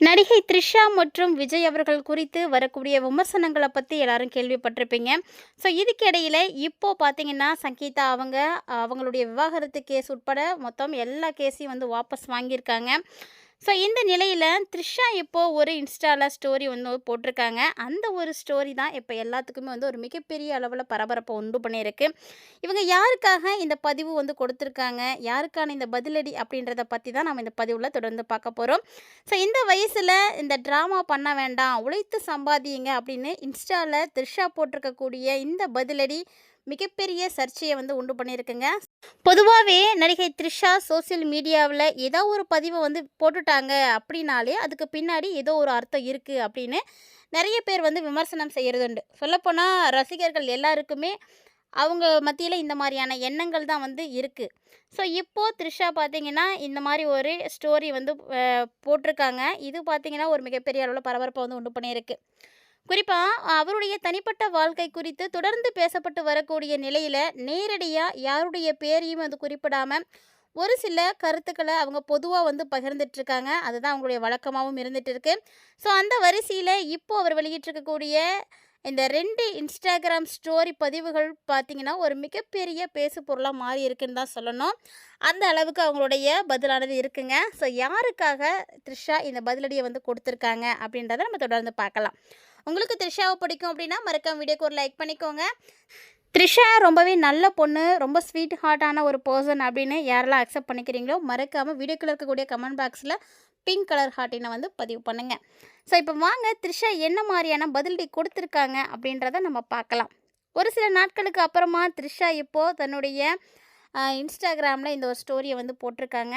நடிகை த்ரிஷா மற்றும் விஜய் அவர்கள் குறித்து வரக்கூடிய விமர்சனங்களை பற்றி எல்லாரும் கேள்விப்பட்டிருப்பீங்க. ஸோ இதுக்கு இடையில இப்போ பார்த்தீங்கன்னா, சங்கீதா அவங்களுடைய விவாகரத்து கேஸ் உட்பட மொத்தம் எல்லா கேஸையும் வந்து வாபஸ் வாங்கியிருக்காங்க. ஸோ இந்த நிலையில் த்ரிஷா இப்போ ஒரு இன்ஸ்டால ஸ்டோரி வந்து போட்டிருக்காங்க. அந்த ஒரு ஸ்டோரி தான் இப்போ எல்லாத்துக்குமே வந்து ஒரு மிகப்பெரிய அளவில் பரபரப்பை உண்டு பண்ணியிருக்கு. இவங்க யாருக்காக இந்த பதிவு வந்து கொடுத்துருக்காங்க, யாருக்கான இந்த பதிலடி அப்படின்றத பற்றி தான் நம்ம இந்த பதிவில் தொடர்ந்து பார்க்க போகிறோம். ஸோ இந்த வயசில் இந்த ட்ராமா பண்ண வேண்டாம், உழைத்து சம்பாதியுங்க அப்படின்னு இன்ஸ்டாவில் த்ரிஷா போட்டிருக்கக்கூடிய இந்த பதிலடி மிகப்பெரிய சர்ச்சையை வந்து உண்டு பண்ணியிருக்குங்க. பொதுவாகவே நடிகை த்ரிஷா சோசியல் மீடியாவில் ஏதோ ஒரு பதிவை வந்து போட்டுட்டாங்க அப்படின்னாலே அதுக்கு பின்னாடி ஏதோ ஒரு அர்த்தம் இருக்குது அப்படின்னு நிறைய பேர் வந்து விமர்சனம் செய்கிறதுண்டு. சொல்லப்போனால் ரசிகர்கள் எல்லாருக்குமே அவங்க மத்தியில் இந்த மாதிரியான எண்ணங்கள் தான் வந்து இருக்குது. ஸோ இப்போது த்ரிஷா பார்த்திங்கன்னா இந்த மாதிரி ஒரு ஸ்டோரி வந்து போட்டிருக்காங்க. இது பார்த்திங்கன்னா ஒரு மிகப்பெரிய அளவில் பரபரப்பை வந்து உண்டு பண்ணியிருக்கு. குறிப்பாக அவருடைய தனிப்பட்ட வாழ்க்கை குறித்து தொடர்ந்து பேசப்பட்டு வரக்கூடிய நிலையில் நேரடியாக யாருடைய பேரையும் அது குறிப்பிடாமல் ஒரு சில கருத்துக்களை அவங்க பொதுவாக வந்து பகிர்ந்துட்டுருக்காங்க. அதுதான் அவங்களுடைய வழக்கமாகவும் இருந்துகிட்டு இருக்கு. ஸோ அந்த வரிசையில் இப்போது அவர் வெளியிட்டிருக்கக்கூடிய இந்த 2 இன்ஸ்டாகிராம் ஸ்டோரி பதிவுகள் பார்த்திங்கன்னா ஒரு மிகப்பெரிய பேசு பொருளாக மாறி இருக்குன்னு தான் சொல்லணும். அந்த அளவுக்கு அவங்களுடைய பதிலானது இருக்குங்க. ஸோ யாருக்காக த்ரிஷா இந்த பதிலடியை வந்து கொடுத்துருக்காங்க அப்படின்றத நம்ம தொடர்ந்து பார்க்கலாம். உங்களுக்கு த்ரிஷாவை பிடிக்கும் அப்படின்னா மறக்காம வீடியோக்கு ஒரு லைக் பண்ணிக்கோங்க. த்ரிஷா ரொம்பவே நல்ல பொண்ணு, ரொம்ப ஸ்வீட் ஹார்ட்டான ஒரு பர்சன் அப்படின்னு யாரெல்லாம் அக்செப்ட் பண்ணிக்கிறீங்களோ மறக்காமல் வீடியோக்குள்ள இருக்கக்கூடிய கமெண்ட் பாக்ஸில் பிங்க் கலர் ஹார்ட்டினை வந்து பதிவு பண்ணுங்கள். ஸோ இப்போ வாங்க த்ரிஷா என்ன மாதிரியான பதிலடி கொடுத்துருக்காங்க அப்படின்றத நம்ம பார்க்கலாம். ஒரு சில நாட்களுக்கு அப்புறமா த்ரிஷா இப்போது தன்னுடைய இன்ஸ்டாகிராமில் இந்த ஒரு ஸ்டோரியை வந்து போட்டிருக்காங்க.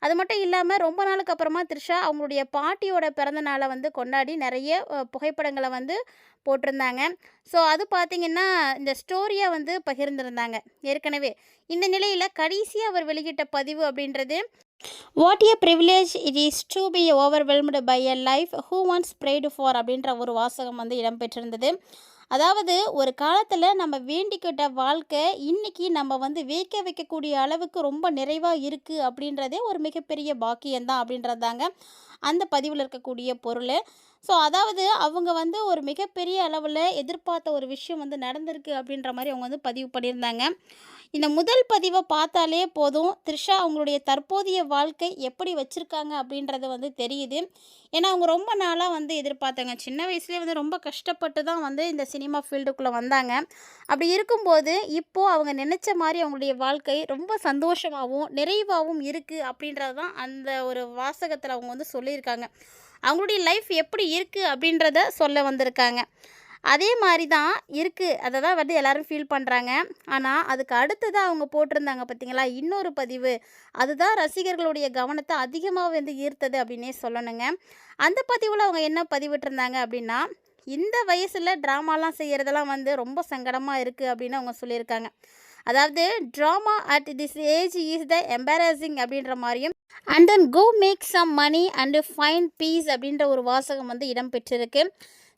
அது மட்டும் இல்லாமல் ரொம்ப நாளுக்கு அப்புறமா த்ரிஷா அவங்களுடைய பாட்டியோட பிறந்த நாளை வந்து கொண்டாடி நிறைய புகைப்படங்களை வந்து போட்டிருந்தாங்க. ஸோ அது பார்த்திங்கன்னா இந்த ஸ்டோரியை வந்து பகிர்ந்திருந்தாங்க ஏற்கனவே. இந்த நிலையில் கடைசியாக அவர் வெளியிட்ட பதிவு அப்படின்றது, what a privilege it is to be overwhelmed by a life who once prayed for அப்படின்ற ஒரு வாசகம் வந்து இடம்பெற்றிருந்தது. அதாவது ஒரு காலத்தில் நம்ம வேண்டிக்கிட்ட வாழ்க்கை இன்றைக்கி நம்ம வந்து வியக்க வைக்கக்கூடிய அளவுக்கு ரொம்ப நிறைவாக இருக்குது அப்படின்றதே ஒரு மிகப்பெரிய பாக்கியம்தான் அப்படின்றதாங்க அந்த பதிவில் இருக்கக்கூடிய பொருள். ஸோ அதாவது அவங்க வந்து ஒரு மிகப்பெரிய அளவில் எதிர்பார்த்த ஒரு விஷயம் வந்து நடந்திருக்கு அப்படின்ற மாதிரி அவங்க வந்து பதிவு பண்ணியிருந்தாங்க. இந்த முதல் பதிவை பார்த்தாலே போதும் த்ரிஷா அவங்களுடைய தற்போதைய வாழ்க்கை எப்படி வச்சுருக்காங்க அப்படின்றது வந்து தெரியுது. ஏன்னா அவங்க ரொம்ப நாளாக வந்து எதிர்பார்த்தாங்க. சின்ன வயசுலேயே வந்து ரொம்ப கஷ்டப்பட்டு தான் வந்து இந்த சினிமா ஃபீல்டுக்குள்ளே வந்தாங்க. அப்படி இருக்கும்போது இப்போது அவங்க நினச்ச மாதிரி அவங்களுடைய வாழ்க்கை ரொம்ப சந்தோஷமாகவும் நிறைவாகவும் இருக்குது அப்படின்றது தான் அந்த ஒரு வாசகத்தில் அவங்க வந்து சொல்லியிருக்காங்க. அவங்களுடைய லைஃப் எப்படி இருக்குது அப்படின்றத சொல்ல வந்திருக்காங்க. அதே மாதிரி தான் இருக்குது, அதை தான் வந்து எல்லோரும் ஃபீல் பண்ணுறாங்க. ஆனால் அதுக்கு அடுத்ததாக அவங்க போட்டிருந்தாங்க பார்த்திங்களா இன்னொரு பதிவு, அதுதான் ரசிகர்களுடைய கவனத்தை அதிகமாக வந்து ஈர்த்தது அப்படின்னே சொல்லணுங்க. அந்த பதிவில் அவங்க என்ன பதிவிட்டிருந்தாங்க அப்படின்னா, இந்த வயசில் ட்ராமாலாம் செய்கிறதெல்லாம் வந்து ரொம்ப சங்கடமாக இருக்குது அப்படின்னு அவங்க சொல்லியிருக்காங்க. அதாவது drama at this age is the embarrassing அப்படின்ற மாதிரியும், and then go make some money and find peace அப்படின்ற ஒரு வாசகம் வந்து இடம்பெற்றிருக்கு.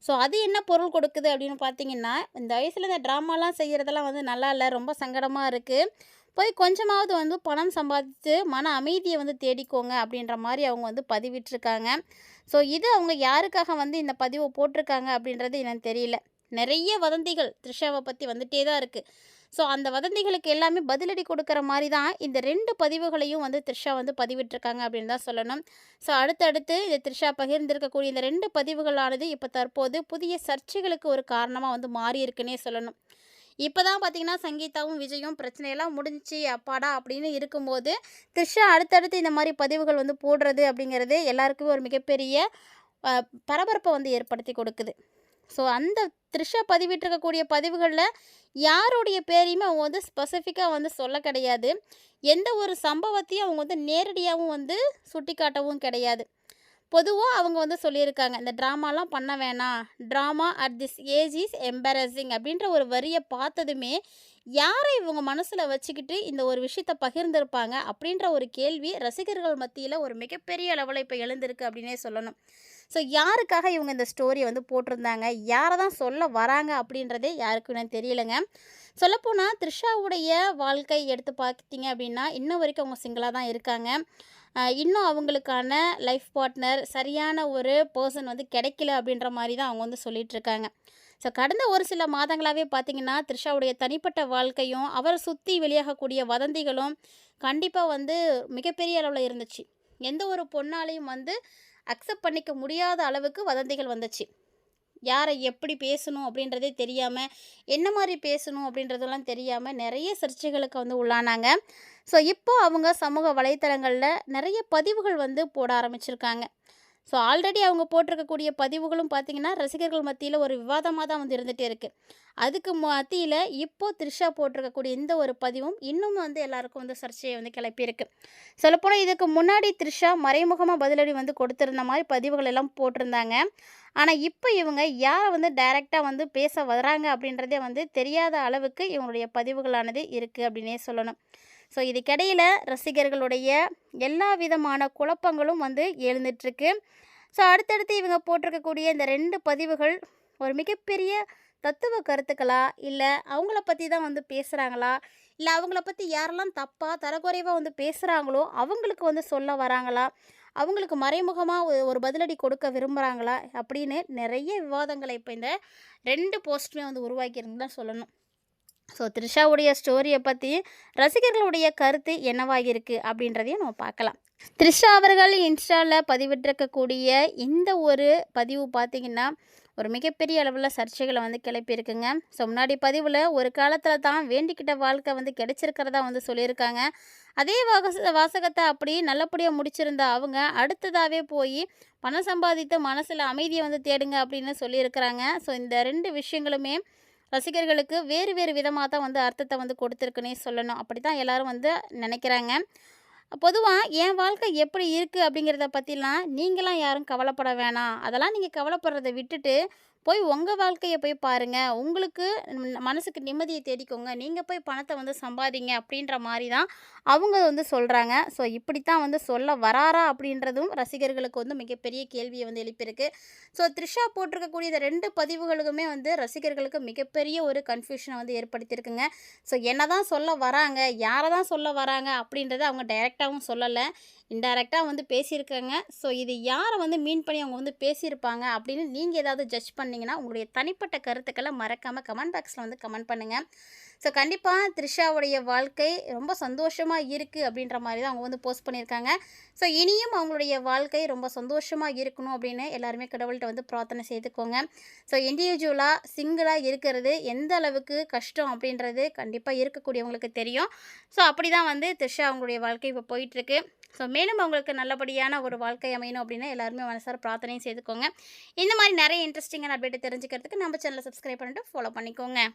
ஸோ அது என்ன பொருள் கொடுக்குது அப்படின்னு பார்த்தீங்கன்னா, இந்த வயசில் இந்த ட்ராமாலாம் செய்கிறதெல்லாம் வந்து நல்லா இல்லை, ரொம்ப சங்கடமாக இருக்குது, போய் கொஞ்சமாவது வந்து பணம் சம்பாதிச்சு மன அமைதியை வந்து தேடிக்கோங்க அப்படின்ற மாதிரி அவங்க வந்து பதிவிட்டிருக்காங்க. ஸோ இது அவங்க யாருக்காக வந்து இந்த பதிவை போட்டிருக்காங்க அப்படின்றது எனக்கு தெரியல. நிறைய வதந்திகள் த்ரிஷாவை பற்றி வந்துகிட்டே தான் இருக்குது. ஸோ அந்த வதந்திகளுக்கு எல்லாமே பதிலடி கொடுக்குற மாதிரி தான் இந்த 2 பதிவுகளையும் வந்து த்ரிஷா வந்து பதிவிட்டிருக்காங்க அப்படின்னு தான் சொல்லணும். ஸோ அடுத்தடுத்து இந்த த்ரிஷா பகிர்ந்திருக்கக்கூடிய இந்த 2 பதிவுகளானது இப்போ தற்போது புதிய சர்ச்சைகளுக்கு ஒரு காரணமாக வந்து மாறி இருக்குன்னே சொல்லணும். இப்போ தான் பார்த்திங்கன்னா சங்கீதாவும் விஜயும் பிரச்சனையெல்லாம் முடிஞ்சிச்சு அப்பாடா அப்படின்னு இருக்கும்போது த்ரிஷா அடுத்தடுத்து இந்த மாதிரி பதிவுகள் வந்து போடுறது அப்படிங்கிறது எல்லாருக்குமே ஒரு மிகப்பெரிய பரபரப்பை வந்து ஏற்படுத்தி கொடுக்குது. ஸோ அந்த த்ரிஷா பதிவிட்டிருக்கக்கூடிய பதிவுகளில் யாருடைய பேரையுமே அவங்க வந்து ஸ்பெசிஃபிக்காக வந்து சொல்ல கிடையாது. எந்த ஒரு சம்பவத்தையும் அவங்க வந்து நேரடியாகவும் வந்து சுட்டி காட்டவும் கிடையாது. பொதுவாக அவங்க வந்து சொல்லியிருக்காங்க, இந்த ட்ராமாலாம் பண்ண வேணாம், drama at this age is embarrassing அப்படின்ற ஒரு வரியை பார்த்ததுமே யாரை இவங்க மனசில் வச்சுக்கிட்டு இந்த ஒரு விஷயத்தை பகிர்ந்திருப்பாங்க அப்படின்ற ஒரு கேள்வி ரசிகர்கள் மத்தியில் ஒரு மிகப்பெரிய அளவில் இப்போ எழுந்திருக்கு அப்படின்னே சொல்லணும். ஸோ யாருக்காக இவங்க இந்த ஸ்டோரியை வந்து போட்டிருந்தாங்க, யாரை தான் சொல்ல வராங்க அப்படின்றதே யாருக்கும் எனக்கு தெரியலைங்க. சொல்லப்போனால் த்ரிஷாவுடைய வாழ்க்கை எடுத்து பார்த்திங்க அப்படின்னா இன்ன வரைக்கும் அவங்க சிங்கிளாக தான் இருக்காங்க. இன்னும் அவங்களுக்கான லைஃப் பார்ட்னர் சரியான ஒரு பர்சன் வந்து கிடைக்கல அப்படின்ற மாரி தான் அவங்க வந்து சொல்லிகிட்ருக்காங்க. ஸோ கடந்த ஒரு சில மாதங்களாகவே பார்த்தீங்கன்னா, த்ரிஷாவுடைய தனிப்பட்ட வாழ்க்கையும், அவர சுற்றி வெளியாகக்கூடிய வதந்திகளும் கண்டிப்பாக வந்து மிகப்பெரிய அளவில் இருந்துச்சு. எந்த ஒரு பொண்ணாலையும் வந்து அக்செப்ட் பண்ணிக்க முடியாத அளவுக்கு வதந்திகள் வந்துச்சு. யாரை எப்படி பேசணும் அப்படின்றதே தெரியாமல், என்ன மாதிரி பேசணும் அப்படின்றதெல்லாம் தெரியாமல் நிறைய சர்ச்சைகளுக்கு வந்து உள்ளானாங்க. ஸோ இப்போ அவங்க சமூக வலைத்தளங்களில் நிறைய பதிவுகள் வந்து போட ஆரம்பிச்சிருக்காங்க. ஸோ ஆல்ரெடி அவங்க போட்டிருக்கக்கூடிய பதிவுகளும் பார்த்திங்கன்னா, ரசிகர்கள் மத்தியில் ஒரு விவாதமாக தான் வந்து இருந்துகிட்டே இருக்குது. அதுக்கு மத்தியில் இப்போது த்ரிஷா போட்டிருக்கக்கூடிய இந்த ஒரு பதிவும் இன்னும் வந்து எல்லாருக்கும் வந்து சர்ச்சையை வந்து கிளப்பியிருக்கு. சொல்லப்போனால் இதுக்கு முன்னாடி த்ரிஷா மறைமுகமாக பதிலடி வந்து கொடுத்துருந்த மாதிரி பதிவுகள் எல்லாம் போட்டிருந்தாங்க. ஆனால் இப்போ இவங்க யாரை வந்து டைரெக்டாக வந்து பேச வராங்க அப்படின்றதே வந்து தெரியாத அளவுக்கு இவங்களுடைய பதிவுகளானது இருக்குது அப்படின்னே சொல்லணும். ஸோ இதுக்கிடையில் ரசிகர்களுடைய எல்லா விதமான குழப்பங்களும் வந்து எழுந்துட்டுருக்கு. ஸோ அடுத்தடுத்து இவங்க போட்டிருக்கக்கூடிய இந்த 2 பதிவுகள் ஒரு மிகப்பெரிய தத்துவ கருத்துக்களா, இல்லை அவங்கள பற்றி தான் வந்து பேசுகிறாங்களா, இல்லை அவங்கள பற்றி யாரெல்லாம் தப்பாக தரக்குறைவாக வந்து பேசுகிறாங்களோ அவங்களுக்கு வந்து சொல்ல வராங்களா, அவங்களுக்கு மறைமுகமாக ஒரு பதிலடி கொடுக்க விரும்புகிறாங்களா அப்படின்னு நிறைய விவாதங்களை இப்போ இந்த 2 போஸ்ட்டுமே வந்து உருவாக்கியிருந்து தான் சொல்லணும். ஸோ த்ரிஷாவுடைய ஸ்டோரியை பற்றி ரசிகர்களுடைய கருத்து என்னவாக இருக்குது அப்படின்றதையும் நம்ம பார்க்கலாம். த்ரிஷா அவர்கள் இன்ஸ்டாவில் பதிவிட்டிருக்கக்கூடிய இந்த ஒரு பதிவு பார்த்திங்கன்னா, ஒரு மிகப்பெரிய அளவில் சர்ச்சைகளை வந்து கிளப்பியிருக்குங்க. ஸோ முன்னாடி பதிவில் ஒரு காலத்தில் தான் வேண்டிக்கிட்ட வாழ்க்கை வந்து கிடைச்சிருக்கிறதா வந்து சொல்லியிருக்காங்க. அதே வாசகத்தை அப்படி நல்லபடியாக முடிச்சிருந்த அவங்க அடுத்ததாகவே போய் பணம் சம்பாதித்து மனசில் அமைதியை வந்து தேடுங்க அப்படின்னு சொல்லியிருக்கிறாங்க. ஸோ இந்த 2 விஷயங்களுமே ரசிகர்களுக்கு வேறு வேறு விதமாக தான் வந்து அர்த்தத்தை வந்து கொடுத்துருக்குன்னே சொல்லணும். அப்படி தான் எல்லோரும் வந்து நினைக்கிறாங்க. பொதுவாக என் வாழ்க்கை எப்படி இருக்குது அப்படிங்கிறத பற்றிலாம் நீங்களாம் யாரும் கவலைப்பட வேணாம். அதெல்லாம் நீங்கள் கவலைப்படுறத விட்டுட்டு போய் உங்கள் வாழ்க்கையை போய் பாருங்கள். உங்களுக்கு மனசுக்கு நிம்மதியை தேடிக்கோங்க. நீங்கள் போய் பணத்தை வந்து சம்பாதிங்க அப்படின்ற மாதிரி தான் அவங்க வந்து சொல்கிறாங்க. ஸோ இப்படித்தான் வந்து சொல்ல வராரா அப்படின்றதும் ரசிகர்களுக்கு வந்து மிகப்பெரிய கேள்வியை வந்து எழுப்பியிருக்கு. ஸோ த்ரிஷா போட்டிருக்கக்கூடிய இந்த 2 பதிவுகளுக்குமே வந்து ரசிகர்களுக்கு மிகப்பெரிய ஒரு கன்ஃபியூஷனை வந்து ஏற்படுத்தியிருக்குங்க. ஸோ என்ன தான் சொல்ல வராங்க, யாரை தான் சொல்ல வராங்க அப்படின்றத அவங்க டைரெக்டாகவும் சொல்லலை, இன்டைரக்டாக வந்து பேசியிருக்காங்க. ஸோ இது யாரை வந்து மீன் பண்ணி அவங்க வந்து பேசியிருப்பாங்க அப்படின்னு நீங்கள் ஏதாவது ஜட்ஜ் பண்ணிங்கன்னா உங்களுடைய தனிப்பட்ட கருத்துக்களை மறக்காமல் கமெண்ட் பாக்ஸில் வந்து கமெண்ட் பண்ணுங்கள். ஸோ கண்டிப்பாக த்ரிஷாவுடைய வாழ்க்கை ரொம்ப சந்தோஷமாக இருக்குது அப்படின்ற மாதிரி தான் அவங்க வந்து போஸ்ட் பண்ணியிருக்காங்க. ஸோ இனியும் அவங்களுடைய வாழ்க்கை ரொம்ப சந்தோஷமாக இருக்கணும் அப்படின்னு எல்லாருமே கடவுள்கிட்ட வந்து பிரார்த்தனை செய்துக்கோங்க. ஸோ இண்டிவிஜுவலாக சிங்கிளாக இருக்கிறது எந்த அளவுக்கு கஷ்டம் அப்படின்றது கண்டிப்பாக இருக்கக்கூடியவங்களுக்கு தெரியும். ஸோ அப்படி தான் வந்து த்ரிஷா அவங்களுடைய வாழ்க்கை இப்போ போயிட்டுருக்கு. ஸோ மேலும் அவங்களுக்கு நல்லபடியான ஒரு வாழ்க்கை அமையணும் அப்படின்னு எல்லாருமே மனசார பிரார்த்தனையும் செய்துக்கோங்க. இந்த மாதிரி நிறைய இன்ட்ரெஸ்டிங்கான அப்டேட் தெரிஞ்சுக்கிறதுக்கு நம்ம சேனலை சப்ஸ்கிரைப் பண்ணிட்டு ஃபாலோ பண்ணிக்கோங்க.